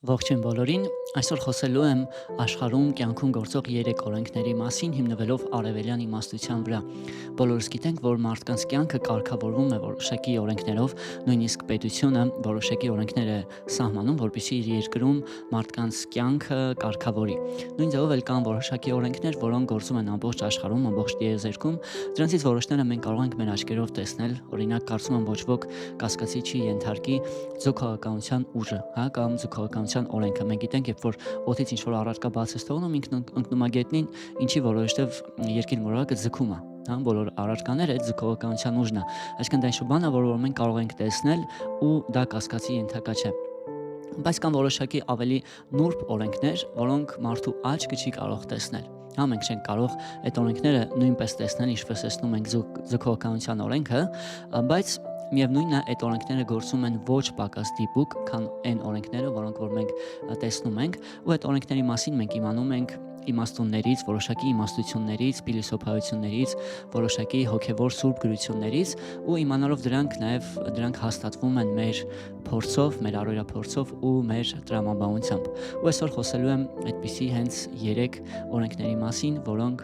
Ողջույն բոլորին, այսօր խոսելու եմ աշխարհում կյանքում գործող 3 օրենքների մասին հիմնվելով արևելյան իմաստության վրա։ Բոլորս գիտենք, որ մարդկանց կյանքը կարգավորվում է որոշակի օրենքներով, նույնիսկ պետությունը որոշակի օրենքներ է սահմանում, որպեսզի իր երկրում մարդկանց կյանքը կարգավորի։ Նույն ձևով էլ կան որոշակի օրենքներ, որոնք գործում են ամբողջ աշխարհում, ամբողջ տիեզերքում, դրանցից որոշները մենք կարող ենք մեր աչքերով տեսնել, օրինակ կարծում եմ ոչ ոք կասկածի չի ենթարկի ձգողականության ուժը, կամ ձգողականության օրենքը։ Մենք գիտենք, երբ որ օդից ինչ-որ առարկա բաց է ստողնում, ինքն ընկնում է գետնին, ինչի որովհետև երկիր մոլորակը ձգում է, բոլոր առարկաները այդ ձգողականության ուժն է։ Այսինքն դա ինչ-որ բան է, որ մենք կարող ենք տեսնել ու դա կասկածի ենթակա չէ։ Բայց կան որոշակի ավելի նուրբ օրենքներ, որոնք մարդու աչքը չի կարող տեսնել։ Մենք չենք կարող այդ օրենքները նույնպես տեսնել, ինչպես տեսնում ենք ձգողականության օրենքը, բայց միևնույնն է, այդ օրենքները գործում են ոչ պակաս դիպուկ, քան այն օրենքները, որոնք որ մենք տեսնում ենք, ու այդ օրենքների մասին մենք իմանում ենք իմաստուններից, որոշակի իմաստություններից, փիլիսոփայություններից, որոշակի հոգևոր սուրբ գրություններից, ու իմանալով դրանք նաև դրանք հաստատվում են մեր փորձով, մեր առօրյա փորձով ու մեր տրամաբանությամբ։ Ու այսօր խոսելու եմ այդպիսի հենց 3 օրենքների մասին, որոնք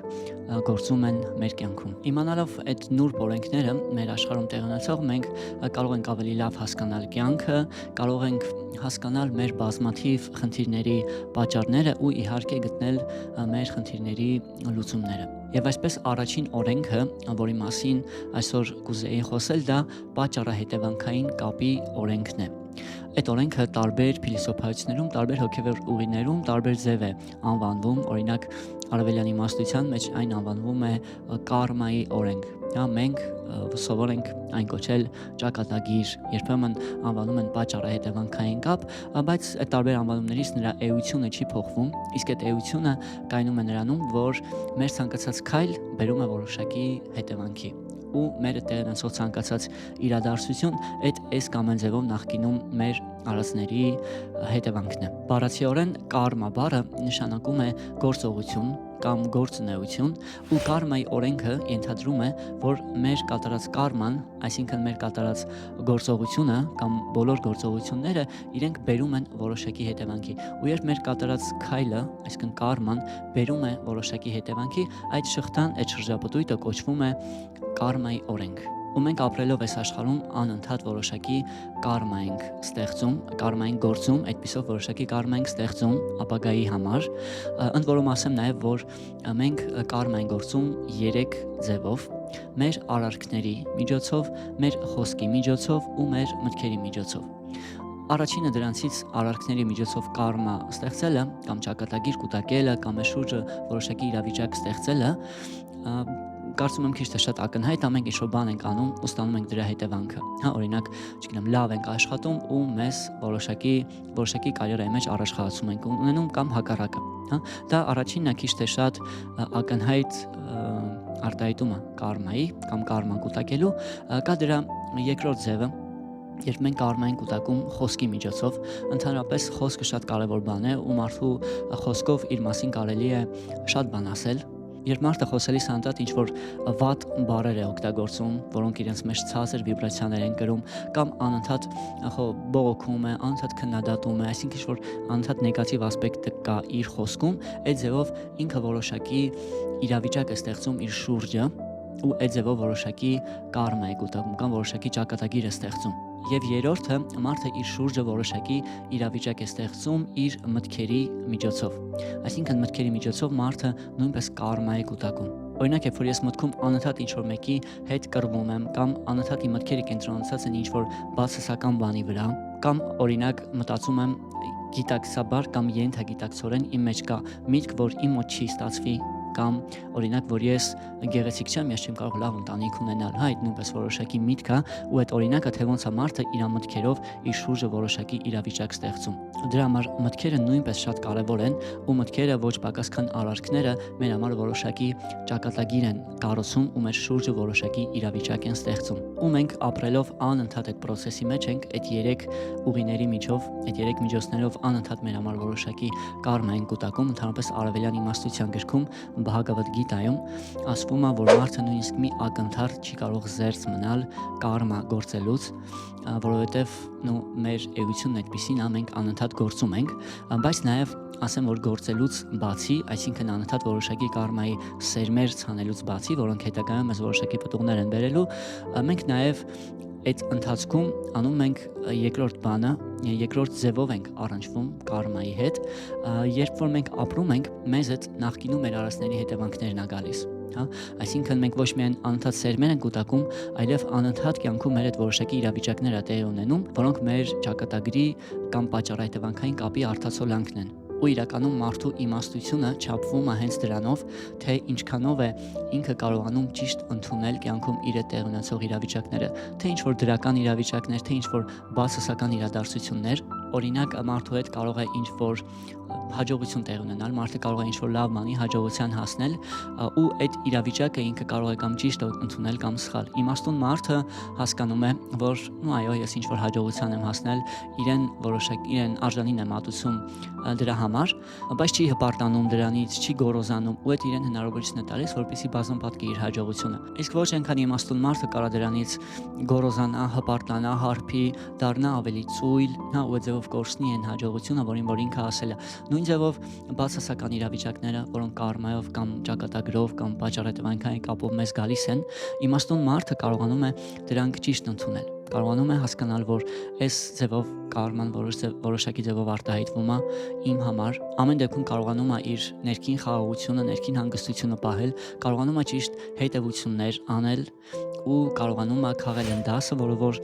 գործում են մեր կյանքում։ Իմանալով այդ նուրբ օրենքները մեր աշխարհում տեղի ունեցող, մենք կարող ենք ավելի լավ հասկանալ կյանքը, կարող ենք հասկանալ մեր բազմաթիվ խնդիրների պատճառները ու իհարկե գտնել մեր խնդիրների լուծումները։ Եվ այսպես առաջին օրենքը, որի մասին այսօր կուզեի խոսել, դա պատճառահետևանքային կապի օրենքն է։ Այդ օրենքը տարբեր փիլիսոփայություններում, տարբեր հոգևոր ուղիներում տարբեր ձև է անվանվում, օրինակ արևելյան իմաստության մեջ այն անվանվում է կարմայի օրենք։ Մենք սովոր ենք այն կոչել ճակատագիր, երբեմն անվանում են պատճառահետևանքային կապ, բայց այդ տարբեր անվանումներից նրա էությունը չի փոխվում, իսկ այդ էությունը կայանում է նրանում, որ մեր ցանկացած քայլ բերում է որոշակի հետևանքի, ու մեր տեղի ունեցող ցանկացած իրադարձություն այդ այս կամ այն ձևով նախկինում մեր արածների հետևանքն է։ Բառացիորեն կարմա բառը նշանակում է գործողություն կամ գործունեություն, ու կարմայի օրենքը ենթադրում է, որ մեր կատարած կարման, այսինքն մեր կատարած գործողությունը կամ բոլոր գործողությունները իրենք բերում են որոշակի հետևանքի, ու երբ մեր կատարած քայլը, այսինքն կարման բերում է որոշակի հետևանքի, այդ շղթան, այդ շրջապտույտը կոչվում է կարմայի օրենք։ Ու մենք ապրելով այս աշխարհում անընդհատ որոշակի կարմա ենք ստեղծում, կարմա ենք գործում, այդպիսով որոշակի կարմա ենք ստեղծում ապագայի համար։ Ընդ որում ասեմ նաև, որ մենք կարմա ենք գործում 3 ձևով՝ մեր արարքների միջոցով, մեր խոսքի միջոցով ու մեր մտքերի միջոցով։ Առաջինը դրանցից արարքների միջոցով կարմա ստեղծելը կամ ճակատագիր կուտակելը կամ մեր շուրջը որոշակի իրավիճակ ստեղծելը, կարծում եմ քիչ թե շատ ակնհայտ է, մենք ինչ-որ բան ենք անում ու ստանում ենք դրա հետևանքը։ Օրինակ, չգիտեմ, լավ ենք աշխատում ու մեզ որոշակի կարիերայի մեջ առաջխաղացում ենք ունենում կամ հակառակը։ Դա առաջինն է քիչ թե շատ ակնհայտ արտահայտումը կարմայի կամ կարման կուտակելու։ Կա դրա երկրորդ ձևը, երբ մենք կարմա ենք կուտակում խոսքի միջոցով։ Ընդհանրապես խոսքը շատ կարևոր բան է ու մարդու խոսքով իր մասին կարելի է շատ բան ասել։ Երբ մարդը խոսելիս անընդհատ ինչ-որ վատ բառեր է օգտագործում, որոնք իրենց մեջ ցածր վիբրացիաներ են կրում, կամ անընդհատ բողոքում է, անընդհատ քննադատում է, այսինքն ինչ-որ անընդհատ նեգատիվ ասպեկտը կա իր խոսքում, այդ ձևով ինքը որոշակի իրավիճակ է ստեղծում իր շուրջը, ու այդ ձևով որոշակի կարմա է կուտակում կամ որոշակի ճակատագիր է ստեղծում։ Եվ երրորդը, մարդը իր շուրջը որոշակի իրավիճակ է ստեղծում իր մտքերի միջոցով։ Այսինքն մտքերի միջոցով մարդը նույնպես կարմա է կուտակում։ Օրինակ, երբ որ ես մտքում անընդհատ ինչ-որ մեկի հետ կռվում եմ, կամ անընդհատ իմ մտքերը կենտրոնացած են ինչ-որ բացասական բանի վրա, կամ օրինակ մտածում եմ գիտակցաբար կամ ենթագիտակցորեն իմ մեջ կա միտք, որ իմ մոտ չի ստացվի, կամ օրինակ, որ ես գեղեցիկ չեմ, ես չեմ կարող լավ ընտանիք ունենալ, այդ նույնպես որոշակի միտք է, ու այդ օրինակը թե ոնց է մարդը իր մտքերով իր շուրջը որոշակի իրավիճակ ստեղծում։ Դրա համար մտքերը նույնպես շատ կարևոր են, ու մտքերը ոչ պակաս քան արարքները մեր համար որոշակի ճակատագիր են կառուցում ու մեր շուրջը որոշակի իրավիճակ են ստեղծում։ Ու մենք ապրելով անընդհատ այդ process-ի մեջ ենք, այդ 3 ուղիների միջով, այդ 3 միջոցներով անընդհատ մեր համար որոշակի կարմա են կուտակում, ընդհանրապես արևելյան իմաստության գրքում Բհագավադ Գիտայում ասվում է, որ մարդը նույնիսկ մի ակնթարթ չի կարող զերծ մնալ կարմա գործելուց, որովհետև մեր էությունն այդպեսին է, մենք անընդհատ գործում ենք, բայց նաև ասեմ, որ գործելուց բացի, այսինքն անընդհատ որոշակի կարմայի սերմեր ցանելուց բացի, որոնք հետագայում մեզ որոշակի պտուղներ են բերելու, մենք նաև այդ ընթացքում անում ենք երկրորդ բանը, երկրորդ ձևով ենք առնչվում կարմայի հետ, երբ որ մենք ապրում ենք, մեզ այդ նախկինում մեր արածների հետևանքներն է գալիս, հա, այսինքն մենք ոչ միայն անընդհատ սերմեր ենք կուտակում, այլև անընդհատ կյանքում մեր այդ որոշակի իրավիճակներ է տեղի ունենում, որոնք մեր ճակատագրի կամ պատճառահետևանքային կապի արտացոլանքն են։ Ու իրականում մարդու իմաստությունը չափվում է հենց դրանով, թե ինչքանով է ինքը կարողանում ճիշտ ընդունել կյանքում իր տեղ ունեցող իրավիճակները, թե ինչ-որ դրական իրավիճակներ, թե ինչ-որ բացասական իրադարձություններ, օրինակ մարդու հետ կարող է ինչ-որ հաջողություն տեղ ունենալ, մարդը կարող է ինչ-որ լավ բանի հաջողության հասնել ու այդ իրավիճակը ինքը կարող է կամ ճիշտ ընդունել կամ սխալ։ Իմաստուն մարդը հասկանում է, որ այո, ես ինչ-որ հաջողության եմ հասնել, իրեն արժանին է մատուցում դրա համար, բայց չի հպարտանում դրանից, չի գոռոզանում ու այդ իրեն հնարավորություն է տալիս, որպեսզի բազմապատկի իր հաջողությունը։ Իսկ ոչ այնքան իմաստուն մարդը կարա դրանից գոռոզանա, հպարտանա, հարբի, դառնա ավելի ծույլ, հա, ու ձևով կորցնի այն հաջողությունը, որ ինքը ասել է։ Նույն ձևով բացասական իրավիճակները, որոնք կարմայով կամ ճակատագրով կամ պատճառահետևանքային կապով մեզ գալիս են, իմաստուն մարդը կարողանում է դրանք ճիշտ ընդունել, կարողանում է հասկանալ, որ այս ձևով կարման որոշակի ձևով արտահայտվում է իմ համար, ամեն դեպքում կարողանում է իր ներքին խաղաղությունը, ներքին հանգստությունը պահել, կարողանում է ճիշտ հետևություններ անել ու կարողանում է քաղել այն դասը, որը որ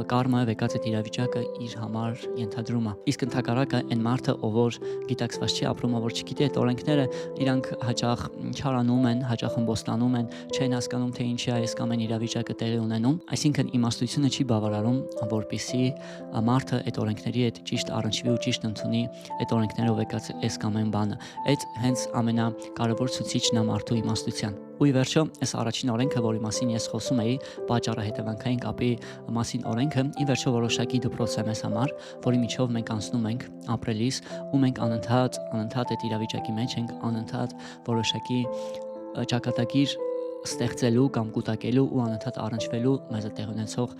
կարմայով եկած այդ իրավիճակը իր համար ենթադրում է։ Իսկ ընդհակառակը այն մարդը, ով որ գիտակցված չի ապրում, ով որ չգիտի այդ օրենքները, իրանք հաճախ չարանում են, հաճախ ըմբոստանում են, չեն հասկանում, թե ինչի է այս կամ այն իրավիճակը տեղի ունենում, այսինքն իմաստությունը չի բավարարում, որպեսզի մարդը այդ օրենքների հետ ճիշտ առնչվի ու ճիշտ ընդունի այդ օրենքներով եկած այս կամ այն բանը։ Այդ հենց ամենակարևոր ցուցիչն է մարդու իմաստության։ Ու ի վերջո, այս առաջին օրենքը, որի մասին ես խոսում էի, պատճառահետևանքային կապի մասին օրենքը, ի վերջո որոշակի դպրոց է մեզ համար, որի միջով մենք անցնում ենք ապրելիս ու մենք անընդհատ այդ իրավիճակի մեջ ենք, անընդհատ որոշակի ճակատագիր ստեղծելու կամ կուտակելու ու անընդհատ առնչվելու մեզ տեղ ունեցող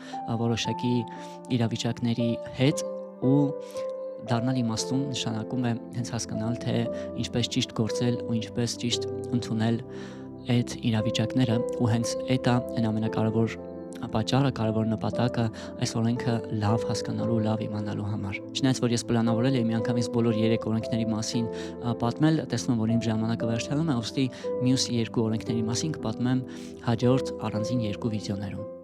որոշակի իրավիճակների հետ ու դառնալ իմաստուն նշանակում է հենց հասկանալ, թե ինչպես ճիշտ գործել ու ինչպես ճիշտ ընդունել այդ իրավիճակները ու հենց այդ է այն ամենակարևոր պատճառը, կարևոր նպատակը այս օրենքը լավ հասկանալու, լավ իմանալու համար։ Չնայած որ ես պլանավորել եմ միանգամից բոլոր 3 օրենքների մասին պատմել, տեսնում եմ, որ իմ ժամանակը վերջանում է, ուստի մյուս 2 օրենքների մասին կպատմեմ հաջորդ առանձին 2 վիդեոներում։